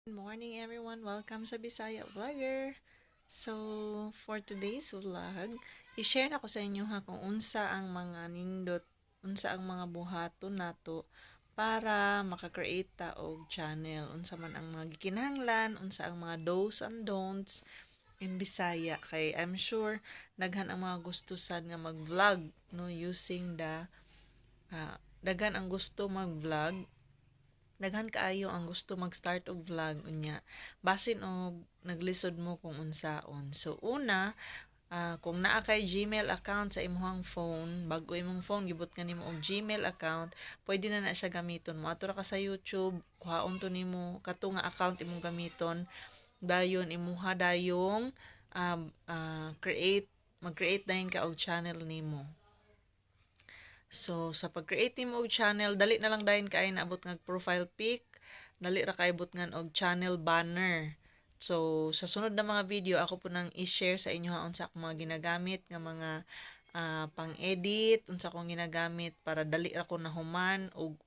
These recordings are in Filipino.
Good morning everyone, welcome sa Bisaya Vlogger. So, for today's vlog, i-share na ko sa inyo ha kung unsa ang mga nindot, unsa ang mga buhaton nato para maka-create ta og channel, unsa man ang mga gikinahanglan, unsa ang mga do's and don'ts in Bisaya kay I'm sure daghan ang mga gusto sad nga mag-vlog no using the daghan ang gusto mag-vlog, daghan kaayo ang gusto mag-start og vlog unya basin og naglisod mo kung unsaon. So una, kung naa kay Gmail account sa imong phone, bago imong phone gibot ka nimo og Gmail account, pwede na na siya gamiton mo. Ato ra ka sa YouTube, kuhaon to nimo kato nga account imong gamiton. Dayon imuha dayong create mag-create dayon ka og channel nimo. So, sa pag-create nimo og channel, dali na lang dayon kaay naabot nga profile pic, dali ra kaibot ngan og channel banner. So, sa sunod na mga video, ako po nang i-share sa inyo ha unsa akong mga ginagamit nga mga pang-edit, unsa akong ginagamit para dali ra ko nahuman og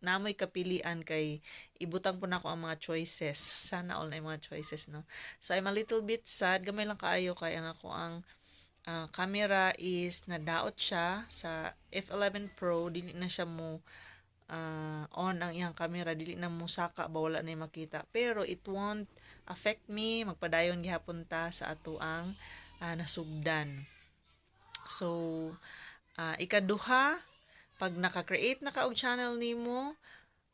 namoy kapilian kay ibutang po nako ang mga choices. Sana all na yung mga choices, no? So, I'm a little bit sad. Gamay lang kaayo kay ang ako ang camera is nadaot siya sa F11 Pro, dili na siya mo on ang iyang camera, dili na mo saka ba wala na makita, pero it won't affect me, magpadayon gihapon ta sa ato ang nasugdan. So ikaduha, pag naka-create na ka og channel nimo,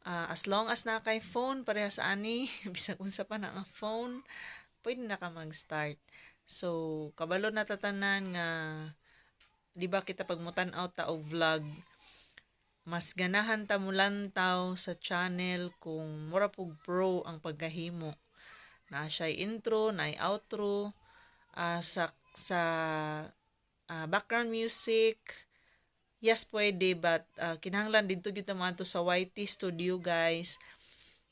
as long as na kay phone parehas ani bisag unsa pa na ang phone, pwede na ka mag-start. So, kabalo na tatanan nga, di ba kita pagmutan-aw ta og vlog, mas ganahan ta mulantaw sa channel kung mura pug pro ang pagkahimo. Na siya intro, na outro, sa background music, yes pwede, but kinahanglan dito gyud ta to sa YT Studio guys.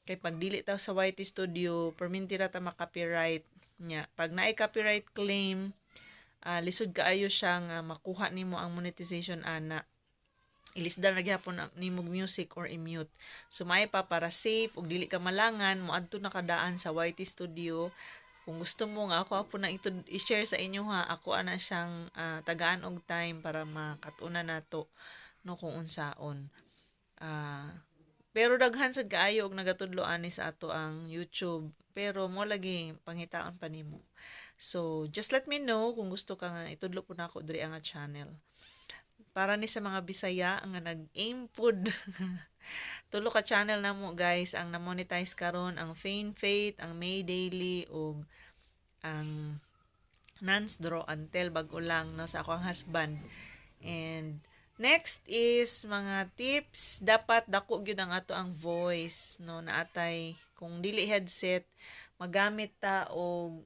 Kay pag dili ta sa YT Studio, perminti ra ta ma-copyright nya. Pag naay copyright claim, lisod kaayo siya nga makuha nimo ang monetization ana. Ilisdan ra gyapon nimo music or i-mute. So may pa para safe ug dili ka malangan moadto na kadaan sa YT Studio. Kung gusto mo nga ako na ito i-share sa inyo ha, ako ana siyang tagaan og time para makatuna nato no kung unsaon. Pero daghan sad kaayo og nagatudlo ani sa ato ang YouTube. Pero mo lagi pangitaon pa nimo. So, just let me know kung gusto ka nga itudlo po na ako diri ang channel. Para ni sa mga Bisaya nga nag-aim food. Tulo ka channel na mo guys ang na-monetize karon, ang Fame Faith, ang May Daily ug ang Nance Draw Until bag-o lang no sa ako ang husband. And next is mga tips, dapat dako gyud ang ato ang voice no, naatay kung dili headset magamit ta og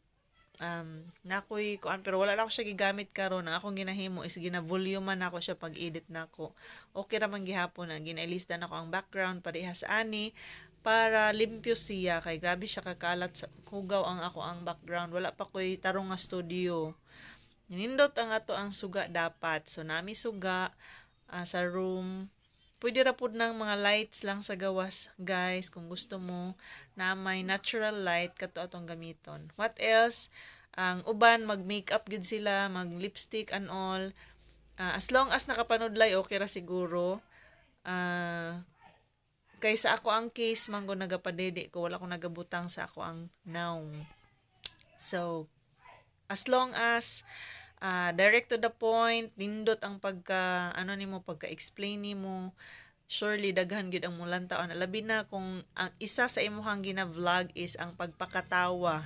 nakoy kuan, pero wala na ako siya gigamit karon. Ang akong ginahimo is gina-volume man ako siya pag edit nako. Okay ra man gihapon na ginailista nako ang background parehas ani para limpyo siya kay grabe siya kakalat sa hugaw ang ako ang background. Wala pa koy tarong nga studio. Nindot ang ato ang suga dapat. So nami suga sa room. Pwede ra pud ng mga lights lang sa gawas, guys, kung gusto mo na may natural light kato atong gamiton. What else? Ang uban mag-makeup gid sila, mag-lipstick and all. As long as nakapanudlay okay ra siguro. Kaysa ako ang case manggo nagapadede ko, wala ko nagabutang sa ako ang naong. So, as long as direct to the point, nindot ang pagka-explain nimo, surely daghan gid ang mulantaon. Labi na kung ang isa sa imuhang gina-vlog is ang pagpakatawa.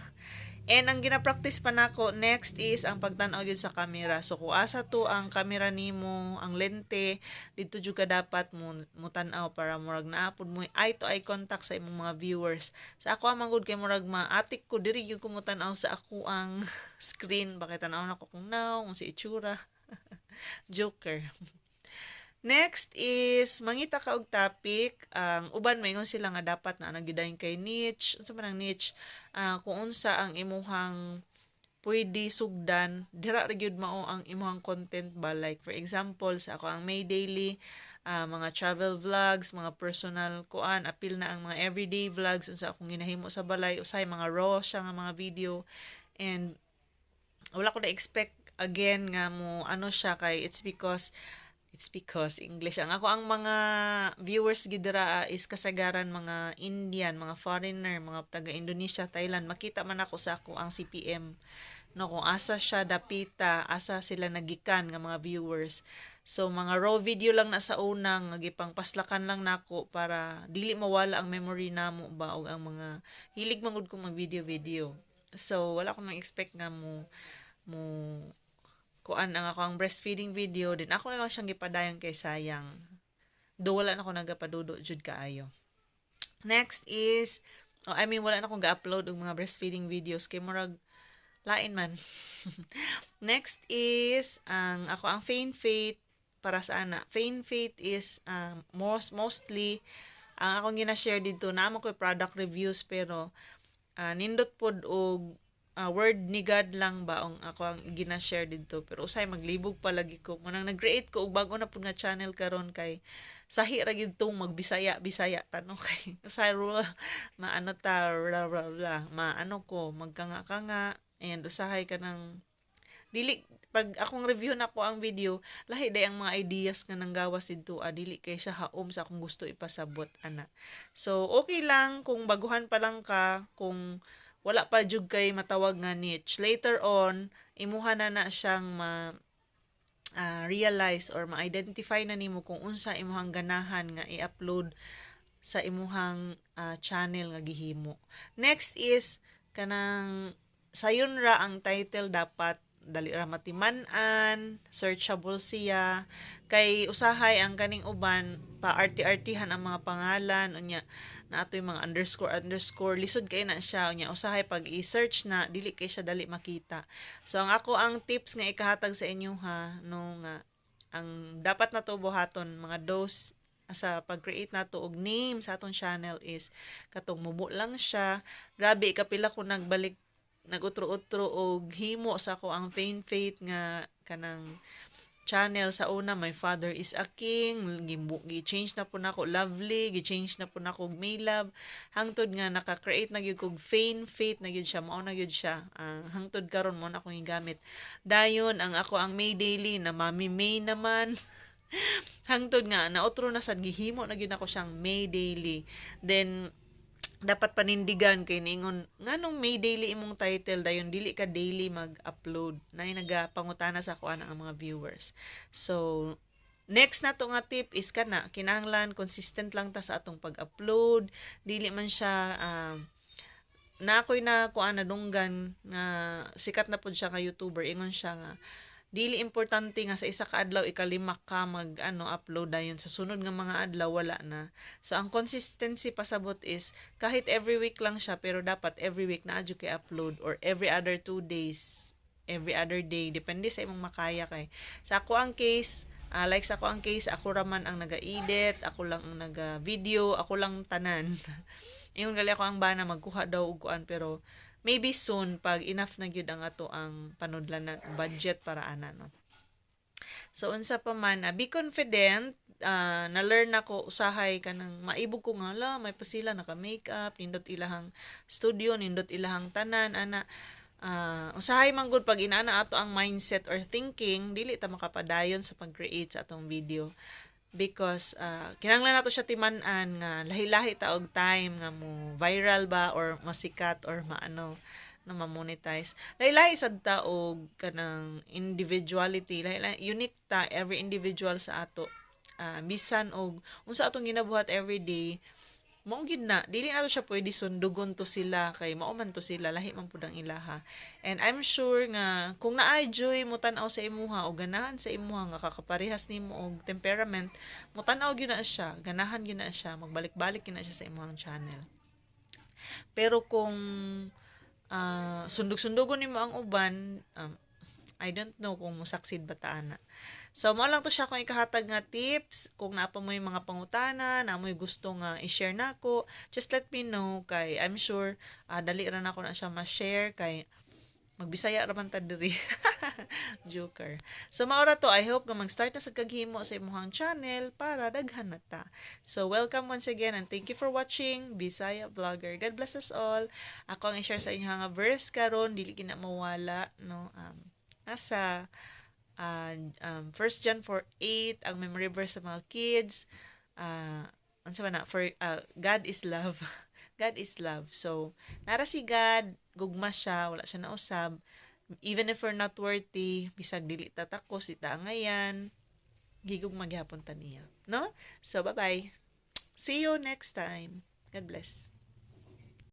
And ang gina-practice pa nako next is ang pagtan-aw gyud sa camera. So kung asa to ang camera nimo, ang lente, dito jud ka dapat mo tan-aw para murag naapod mo eye to eye contact sa imong mga viewers. Sa ako amang gud kay murag maatik ko diri gyud ko mo tan-aw sa ako ang screen, bakit tan-aw nako kung now, kung si itsura. Joker. Next is mangita ka og topic. Ang uban maingon sila nga dapat na nagidayon kay niche. Unsa man ang niche? Kung unsa ang imuhang pwede sugdan, dira ra gyud mao ang imuhang content ba, like for example sa ako ang May Daily, mga travel vlogs, mga personal kuan, apil na ang mga everyday vlogs unsa akong ginahimo sa balay, usay mga raw siya nga mga video. And wala ko na expect again nga mo ano siya kay it's because English ang ako ang mga viewers gidra is kasagaran mga Indian, mga foreigner, mga taga Indonesia, Thailand. Makita man ako sa ako ang CPM no kung asa siya dapita, asa sila nagikan nga mga viewers. So mga raw video lang na sa unang nga gipang paslakan lang nako para dili mawala ang memory namo ba og ang mga hilig mangud ko mag video-video. So wala ko nang expect nga mo kuan ang ako ang breastfeeding video din ako na lang siyang gipadayon kay sayang do wala na ako nagapadudo jud kaayo. Next is wala na akong ga-upload og mga breastfeeding videos kay murag lain man. Next is ang ako ang Feign Faith para sa ana. Feign Faith is mostly ang akong gina-share dito na ko product reviews pero nindot pod og word ni God lang ba ang ako ang gina-share dito pero usay maglibog pa lagi ko munang nag-create ko og bago na pud nga channel karon kay sahi ra gid tong magbisaya tanong kay usay maano ta blah, blah, blah. Maano ko magkanga-kanga and usahay ka ng dili pag akong review na ko ang video lahi day ang mga ideas nga nanggawas dito dili kay siya haom sa akong gusto ipasabot ana. So okay lang kung baguhan pa lang ka kung wala pa jud kay matawag nga niche. Later on, imuha na siyang realize or ma-identify na nimo kung unsa imuhang ganahan nga i-upload sa imuhang channel nga gihimo. Next is kanang sayon ra ang title dapat dali ra matiman-an, searchable siya kay usahay ang kaning uban pa arti-artihan ang mga pangalan unya na atoy mga underscore lisod kay na siya unya usahay pag i-search na dili kay siya dali makita. So ang tips nga ikahatag sa inyo no nga ang dapat nato buhaton mga dose sa pag-create nato og name sa atong channel is katong mubo lang siya. Grabe kapila ko nagutro-utro og himo sa ko ang Feign Faith nga kanang channel sa una. My Father is a King, gi-change na po nako Lovely, gi-change na po nako Maylove, hangtod nga naka-create na gyud kog Feign Faith na gyud siya, mao na gyud siya. Hangtod karon mo na akong gigamit. Dayon ang ako ang May Daily na Mami May naman. Hangtod nga naotro na sad gihimo na gyud ako siyang May Daily. Then dapat panindigan kay ningon nganong May Daily imong title dayon dili ka daily mag-upload nay nagapangutana sa kuan ang mga viewers. So next na to nga tip is kana kinahanglan consistent lang ta sa atong pag-upload, dili man siya na ako'y na kuan na dunggan nga sikat na pud siya nga YouTuber ingon siya nga dili importante nga sa isa ka adlaw ikalima ka upload dayon sa sunod nga mga adlaw wala na. So ang consistency pasabot is kahit every week lang siya pero dapat every week na adyo kay upload or every other 2 days, every other day depende sa imong makaya kay. Sa ako ang case ako raman ang naga-edit, ako lang ang naga-video, ako lang tanan. Ingon gali ako ang bana magkuha daw og kuan pero maybe soon pag enough na gyud ang ato ang panudlanan budget para ana no. So unsa pa man be confident, na learn nako usahay kanang maibog ko nga la may pasila naka makeup nindot ilahang studio nindot ilahang tanan ana. Usahay man gud pag inaana ato ang mindset or thinking dili ta makapadayon sa pag-create sa atong video. Because kinahanglan nato siya timan-an nga lahi-lahi ta og time nga mo viral ba or masikat or maano na ma-monetize. Lahi-lahi sad ta og kanang individuality, lahi-lahi unique ta every individual sa ato. Bisan og unsa atong ginabuhat every day mao gid na dili na to siya pwede sundugon to sila kay mao man to sila lahi man pud ang ilaha. And I'm sure nga kung naay joy mo tan-aw sa imuha o ganahan sa imuha nga kakaparehas nimo og temperament mo tan-aw gyud na siya, ganahan gyud na siya, magbalik-balik gyud na siya sa imuhang channel. Pero kung sundog-sundugon nimo ang uban, I don't know kung mo-succeed ba ta ana. So, mo lang to siya kung ikahatag nga tips. Kung naapa mo yung mga pangutana, na mo yung gusto nga i-share na ako, just let me know. Kay, I'm sure, dali rin ako na siya ma-share. Kay, Magbisaya raman ta diri. Joker. So maora to, I hope nga mag-start na sa kaghimo sa imong channel para daghan na ta. So welcome once again and thank you for watching Bisaya Vlogger. God bless us all. Ako ang i-share sa inyo nga verse karon dili gina mawala no. Nasa 1 John 4:8 ang memory verse sa mga kids. Unsa ba na for God is love. God is love. So nara si God, gugma siya, wala siya nausab. Even if we're not worthy, bisag dili ta takos ita ngayan, gigug maghapon ta niya, no? So bye-bye. See you next time. God bless.